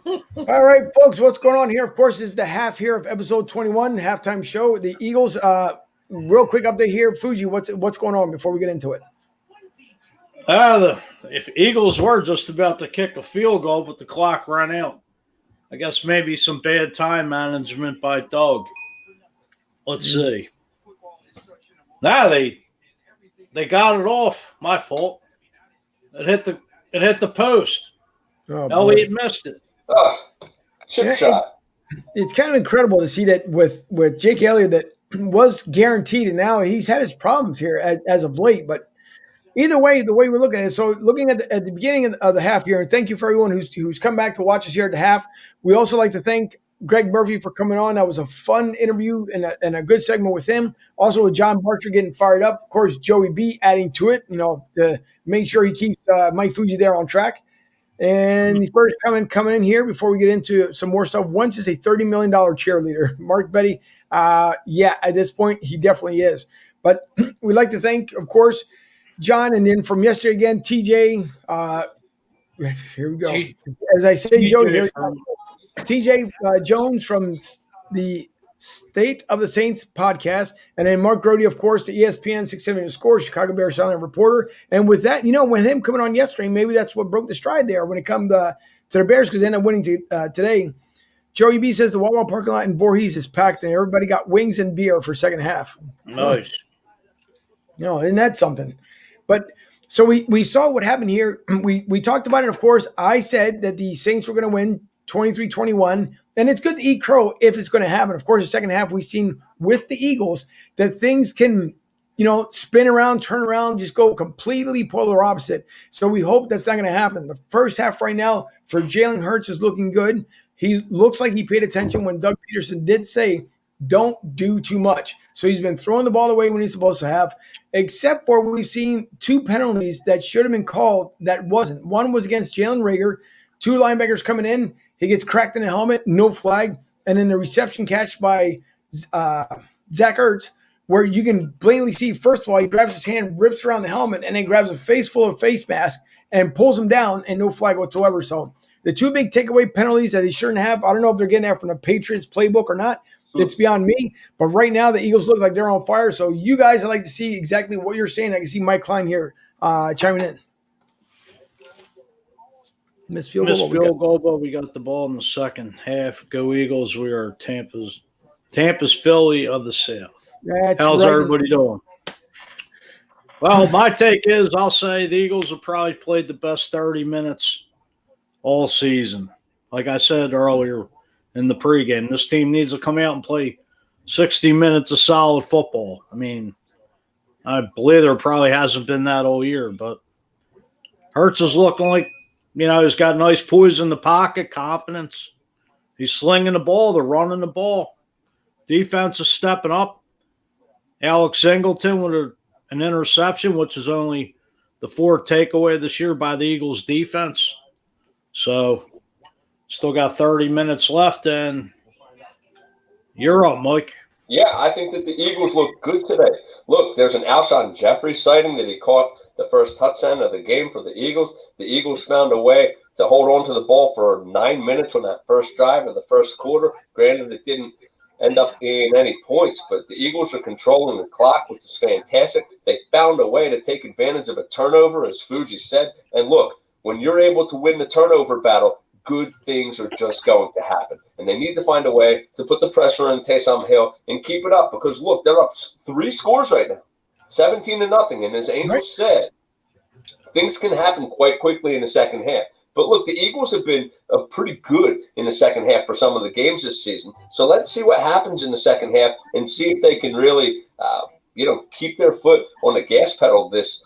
All right, folks, what's going on here? Of course, is the half here of episode 21, halftime show. The Eagles, real quick update here. Fuji, what's going on before we get into it? If Eagles were just about to kick a field goal, but the clock ran out. I guess maybe some bad time management by Doug. Let's see. Now they got it off. My fault. It hit the post. Oh, Elliott missed it. Chip shot. It's kind of incredible to see that with Jake Elliott that was guaranteed, and now he's had his problems here as of late. But either way, the way we're looking at it, so looking at the beginning of the half here, and thank you for everyone who's come back to watch us here at the half. We also like to thank Greg Murphy for coming on. That was a fun interview and a good segment with him. Also with John Barcher getting fired up. Of course, Joey B adding to it, to make sure he keeps Mike Fuji there on track. And the first coming in here before we get into some more stuff. Wentz is a $30 million cheerleader. Mark Betty, yeah, at this point, he definitely is. But we'd like to thank, of course, John, and then from yesterday again, TJ. Here we go. As I say, Joey, TJ Jones from the State of the Saints podcast, and then Mark Grody, of course, the ESPN 670 Score, Chicago Bears silent reporter. And with that, with him coming on yesterday, maybe that's what broke the stride there when it comes to the Bears, because they ended up winning today. Joey B says the Wawa parking lot in Voorhees is packed, and everybody got wings and beer for second half. Nice. Isn't that something? But so we saw what happened here. We talked about it, of course. I said that the Saints were going to win 23-21. And it's good to eat crow if it's going to happen. Of course, the second half we've seen with the Eagles that things can, spin around, turn around, just go completely polar opposite. So we hope that's not going to happen. The first half right now for Jalen Hurts is looking good. He looks like he paid attention when Doug Peterson did say, don't do too much. So he's been throwing the ball away when he's supposed to have, except for we've seen two penalties that should have been called that wasn't. One was against Jalen Reagor, two linebackers coming in. He gets cracked in the helmet, no flag. And then the reception catch by Zach Ertz, where you can blatantly see, first of all, he grabs his hand, rips around the helmet, and then grabs a face full of face mask and pulls him down, and no flag whatsoever. So the two big takeaway penalties that he shouldn't have, I don't know if they're getting that from the Patriots playbook or not. It's beyond me. But right now, the Eagles look like they're on fire. So you guys, I'd like to see exactly what you're saying. I can see Mike Klein here chiming in. Missed field goal, but we got the ball in the second half. Go Eagles. We are Tampa's Philly of the South. How's everybody doing? Well, my take is I'll say the Eagles have probably played the best 30 minutes all season. Like I said earlier in the pregame, this team needs to come out and play 60 minutes of solid football. I mean, I believe there probably hasn't been that all year, but Hurts is looking like, he's got nice poise in the pocket, confidence. He's slinging the ball. They're running the ball. Defense is stepping up. Alex Singleton with an interception, which is only the fourth takeaway this year by the Eagles defense. So still got 30 minutes left, and you're up, Mike. Yeah, I think that the Eagles look good today. Look, there's an Alshon Jeffrey sighting that he caught the first touchdown of the game for the Eagles. The Eagles found a way to hold on to the ball for 9 minutes on that first drive of the first quarter. Granted, it didn't end up in any points, but the Eagles are controlling the clock, which is fantastic. They found a way to take advantage of a turnover, as Fuji said. And look, when you're able to win the turnover battle, good things are just going to happen. And they need to find a way to put the pressure on Taysom Hill and keep it up, because, look, they're up 3 scores right now, 17-0. And as Angel said, things can happen quite quickly in the second half. But look, the Eagles have been pretty good in the second half for some of the games this season. So let's see what happens in the second half and see if they can really, keep their foot on the gas pedal this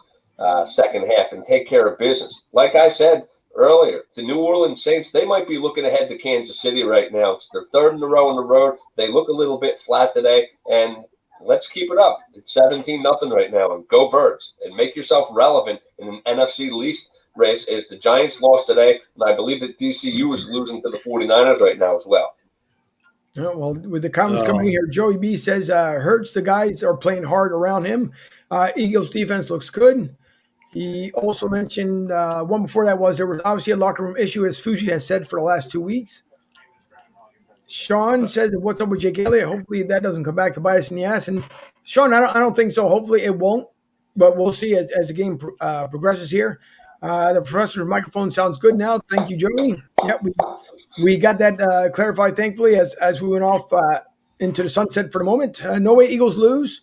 second half and take care of business. Like I said earlier, the New Orleans Saints, they might be looking ahead to Kansas City right now. It's their third in a row on the road. They look a little bit flat today, and let's keep it up. It's 17-0 right now, and go Birds, and make yourself relevant in an NFC least race. As the Giants lost today, and I believe that DCU is losing to the 49ers right now as well. Yeah, well, with the comments coming in here, Joey B says, Hurts, the guys are playing hard around him. Eagles defense looks good. He also mentioned one before that was there was obviously a locker room issue, as Fuji has said for the last 2 weeks. Sean says, "What's up with Jake Elliott? Hopefully that doesn't come back to bite us in the ass." And Sean, I don't think so. Hopefully it won't, but we'll see as the game progresses here. The professor's microphone sounds good now. Thank you, Joey. Yep, we got that clarified, thankfully, as we went off into the sunset for the moment. No way Eagles lose.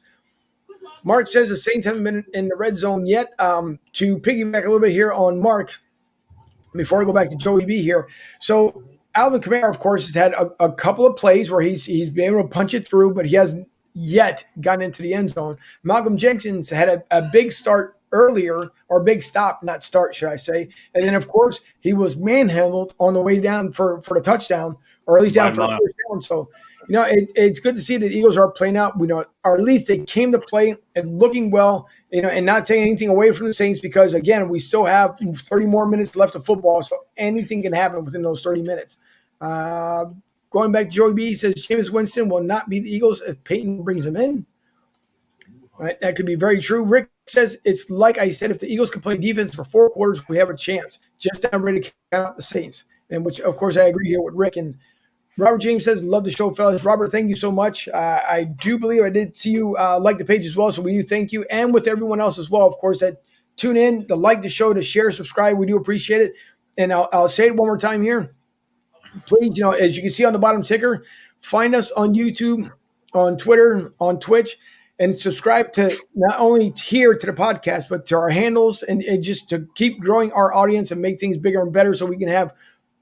Mark says the Saints haven't been in the red zone yet. To piggyback a little bit here on Mark, before I go back to Joey B here. So Alvin Kamara, of course, has had a couple of plays where he's been able to punch it through, but he hasn't yet gotten into the end zone. Malcolm Jenkins had a big start earlier, or big stop, not start, should I say. And then, of course, he was manhandled on the way down for the touchdown, or at least down for the first down. So, it's good to see that the Eagles are playing out. Or at least they came to play and looking well, and not taking anything away from the Saints because, again, we still have 30 more minutes left of football, so anything can happen within those 30 minutes. Going back to Joey B, he says Jameis Winston will not beat the Eagles if Peyton brings him in. Right, that could be very true. Rick says it's like I said, if the Eagles can play defense for 4 quarters, we have a chance. Just I'm ready to count out the Saints, and which, of course, I agree here with Rick. And Robert James says, love the show, fellas. Robert, thank you so much. I do believe I did see you like the page as well, so we do thank you. And with everyone else as well, of course, that tune in, to like the show, to share, subscribe. We do appreciate it. And I'll say it one more time here. Please, as you can see on the bottom ticker, find us on YouTube, on Twitter, on Twitch, and subscribe to not only here to the podcast, but to our handles, and just to keep growing our audience and make things bigger and better so we can have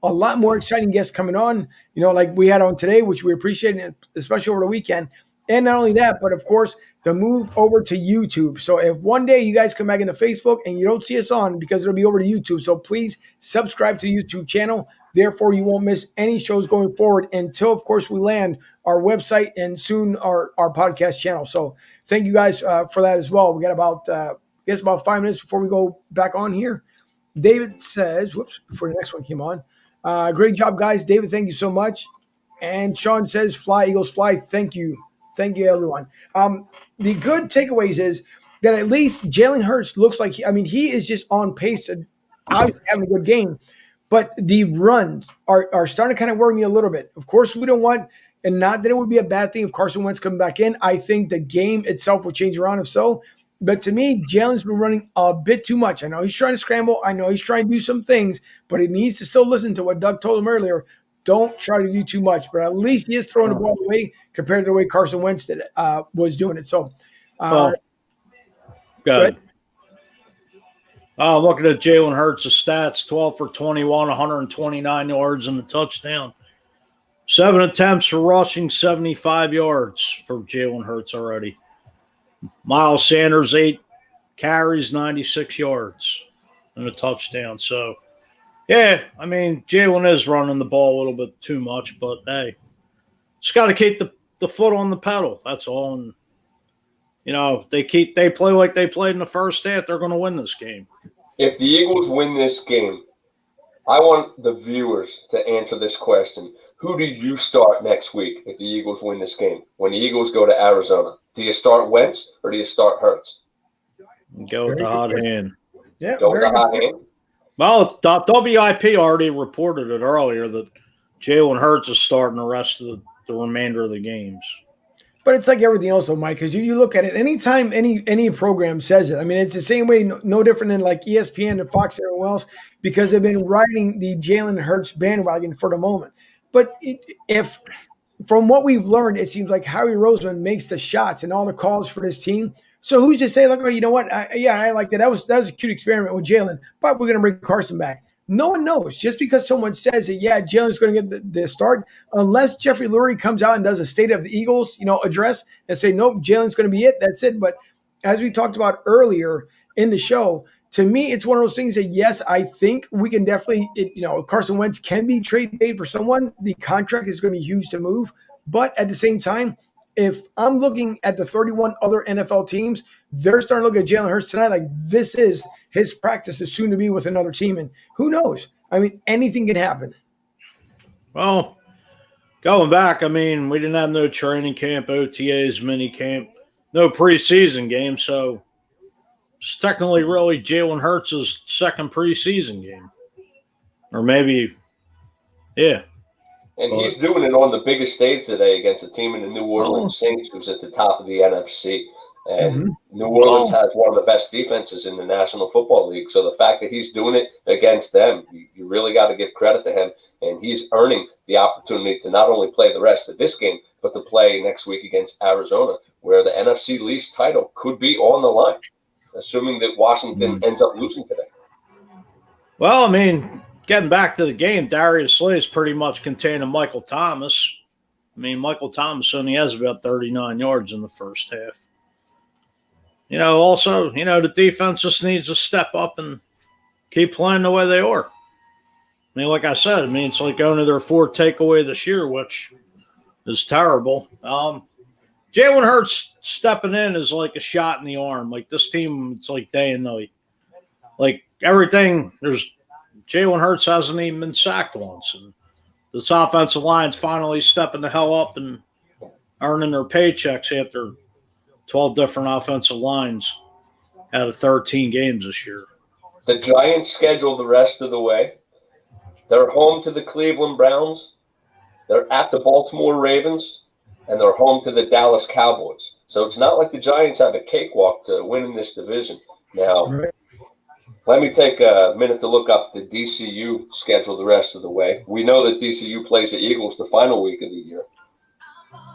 a lot more exciting guests coming on, like we had on today, which we appreciate, especially over the weekend. And not only that, but of course, the move over to YouTube. So if one day you guys come back into Facebook and you don't see us on, because it'll be over to YouTube. So please subscribe to the YouTube channel. Therefore, you won't miss any shows going forward until, of course, we land our website and soon our podcast channel. So thank you guys for that as well. We got about 5 minutes before we go back on here. David says, before the next one came on, great job, guys. David, thank you so much. And Sean says, fly, Eagles, fly. Thank you. Thank you, everyone. The good takeaways is that at least Jalen Hurts looks like, he is just on pace to obviously having a good game. But the runs are starting to kind of worry me a little bit. Of course, we don't want, and not that it would be a bad thing if Carson Wentz coming back in. I think the game itself will change around if so. But to me, Jalen's been running a bit too much. I know he's trying to scramble. I know he's trying to do some things, but he needs to still listen to what Doug told him earlier. Don't try to do too much. But at least he is throwing the ball away compared to the way Carson Wentz was doing it. So, good. Looking at Jalen Hurts' stats, 12 for 21, 129 yards and a touchdown. 7 attempts for rushing, 75 yards for Jalen Hurts already. Miles Sanders, 8 carries, 96 yards and a touchdown. So, yeah, Jalen is running the ball a little bit too much, but, hey, just got to keep the foot on the pedal. That's all. And, they play like they played in the first half, they're going to win this game. If the Eagles win this game, I want the viewers to answer this question. Who do you start next week if the Eagles win this game? When the Eagles go to Arizona, do you start Wentz or do you start Hurts? Go with the hot hand. Yeah, go with the hot hand. Well, WIP already reported it earlier that Jalen Hurts is starting the rest of the remainder of the games. But it's like everything else, though, Mike, because you look at it, anytime any program says it, it's the same way, no different than like ESPN and Fox and everyone else, because they've been riding the Jalen Hurts bandwagon for the moment. But if from what we've learned, it seems like Howie Roseman makes the shots and all the calls for this team. So who's to say, like, oh, you know what? I like that. That was a cute experiment with Jalen, but we're going to bring Carson back. No one knows. Just because someone says that, yeah, Jalen's going to get the start, unless Jeffrey Lurie comes out and does a State of the Eagles, address and say, nope, Jalen's going to be it. That's it. But as we talked about earlier in the show, to me, it's one of those things that, yes, I think we can definitely, Carson Wentz can be trade paid for someone. The contract is going to be huge to move. But at the same time, if I'm looking at the 31 other NFL teams, they're starting to look at Jalen Hurts tonight like this is his practice is soon to be with another team. And who knows? Anything can happen. Well, going back, we didn't have no training camp, OTAs, mini camp, no preseason game. So It's technically really Jalen Hurts' second preseason game. Or maybe, yeah. And he's doing it on the biggest stage today against a team in the New Orleans Saints who's at the top of the NFC. And New Orleans has one of the best defenses in the National Football League. So the fact that he's doing it against them, you really got to give credit to him. And he's earning the opportunity to not only play the rest of this game, but to play next week against Arizona, where the NFC East title could be on the line, assuming that Washington ends up losing today. Well, I mean, getting back to the game, Darius Slay is pretty much containing Michael Thomas. I mean, Michael Thomas only has about 39 yards in the first half. Also, the defense just needs to step up and keep playing the way they are. I mean, like I said, it's like only their fourth takeaway this year, which is terrible. Jalen Hurts stepping in is like a shot in the arm. Like this team, it's like day and night. Like everything, Jalen Hurts hasn't even been sacked once. And this offensive line's finally stepping the hell up and earning their paychecks after 12 different offensive lines out of 13 games this year. The Giants schedule the rest of the way. They're home to the Cleveland Browns. They're at the Baltimore Ravens. And they're home to the Dallas Cowboys. So it's not like the Giants have a cakewalk to winning this division. Now, let me take a minute to look up the DCU schedule the rest of the way. We know that DCU plays the Eagles the final week of the year.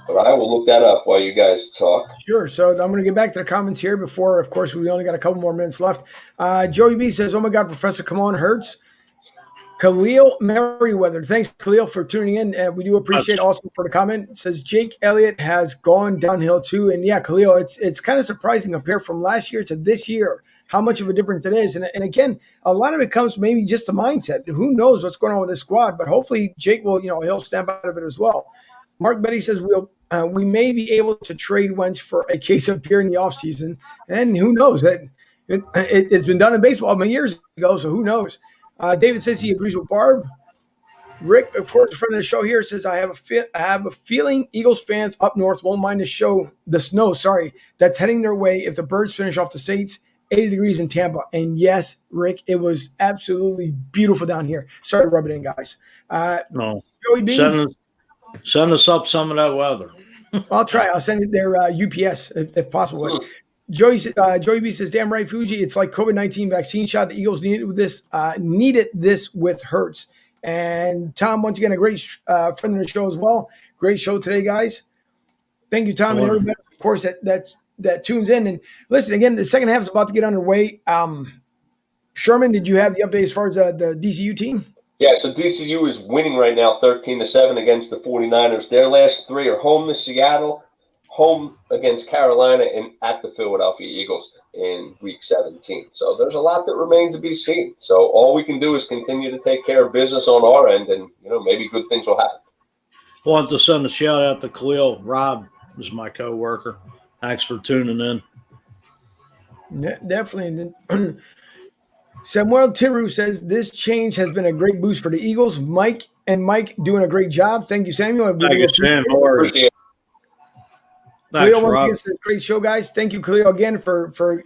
But I will look that up while you guys talk. Sure. So I'm going to get back to the comments here before, of course, we only got a couple more minutes left. Joey B says, oh, my God, Professor, come on, Hurts. Khalil Merriweather. Thanks, Khalil, for tuning in. We do appreciate also for the comment. It says Jake Elliott has gone downhill too. And yeah, Khalil, it's kind of surprising compared from last year to this year how much of a difference it is. And again, a lot of it comes maybe just the mindset. Who knows what's going on with this squad? But hopefully Jake will, he'll snap out of it as well. Mark Betty says we may be able to trade Wentz for a case of beer in the offseason. And who knows? It's been done in baseball many years ago, so who knows? David says he agrees with Barb. Rick, of course, a friend of the show here, says I have a feeling Eagles fans up north won't mind the snow that's heading their way if the Birds finish off the Saints. 80 degrees in Tampa. And yes, Rick, it was absolutely beautiful down here. Sorry to rub it in, guys. No. Joey B. Send us up some of that weather. I'll try. I'll send it their UPS if possible. Joey B says, damn right, Fuji. It's like COVID-19 vaccine shot. The Eagles needed this with Hurts. And Tom, once again, a great friend of the show as well. Great show today, guys. Thank you, Tom, and everybody, of course, that tunes in. And listen, again, the second half is about to get underway. Sherman, did you have the update as far as the DCU team? Yeah, so DCU is winning right now 13-7 against the 49ers. Their last three are home to Seattle, home against Carolina, and at the Philadelphia Eagles in Week 17. So there's a lot that remains to be seen. So all we can do is continue to take care of business on our end, and maybe good things will happen. I want to send a shout out to Khalil. Rob is my co-worker. Thanks for tuning in. Yeah, definitely. Samuel Tiru says this change has been a great boost for the Eagles. Mike doing a great job. Thank you, Samuel. Thank you, Sam. Appreciate it. Thanks, Rob. Great show, guys. Thank you, Khalil, again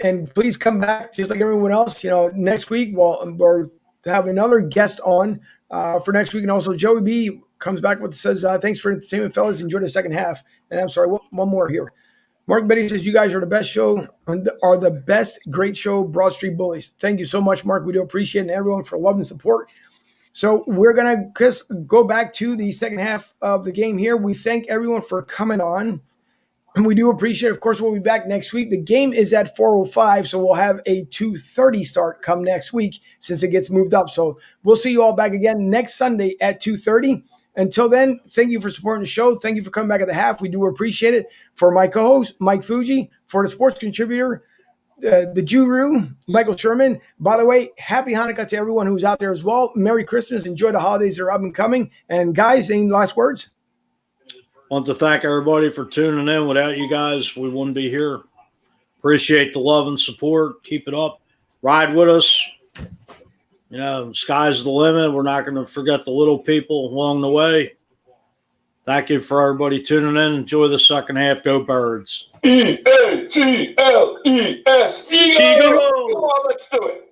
and please come back just like everyone else. Next week we'll have another guest on for next week, and also Joey B comes back says thanks for entertainment, fellas. Enjoy the second half. And I'm sorry, one more here. Mark Betty says, you guys are the best show, are the best great show, Broad Street Bullies. Thank you so much, Mark. We do appreciate it, and everyone for love and support. So we're going to go back to the second half of the game here. We thank everyone for coming on, and we do appreciate it. Of course, we'll be back next week. The game is at 4:05, so we'll have a 2:30 start come next week since it gets moved up. So we'll see you all back again next Sunday at 2:30. Until then, thank you for supporting the show. Thank you for coming back at the half. We do appreciate it. For my co-host, Mike Fuji, for the sports contributor, the Juru, Michael Sherman. By the way, happy Hanukkah to everyone who's out there as well. Merry Christmas. Enjoy the holidays that are up and coming. And guys, any last words? I want to thank everybody for tuning in. Without you guys, we wouldn't be here. Appreciate the love and support. Keep it up. Ride with us. Sky's the limit. We're not going to forget the little people along the way. Thank you for everybody tuning in. Enjoy the second half. Go Birds. EAGL. Eagles. Come on, let's do it.